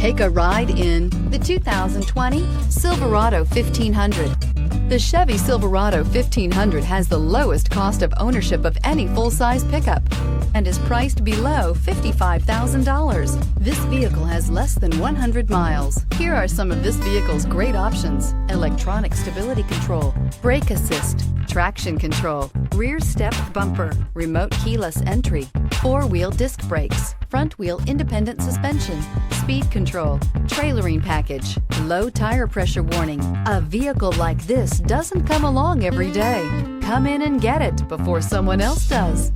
Take a ride in the 2020 Silverado 1500. The Chevy Silverado 1500 has the lowest cost of ownership of any full-size pickup and is priced below $55,000. This vehicle has less than 100 miles. Here are some of this vehicle's great options: electronic stability control, brake assist, traction control, rear step bumper, remote keyless entry, four-wheel disc brakes, front-wheel independent suspension, speed control, trailering package, low tire pressure warning. A vehicle like this doesn't come along every day. Come in and get it before someone else does.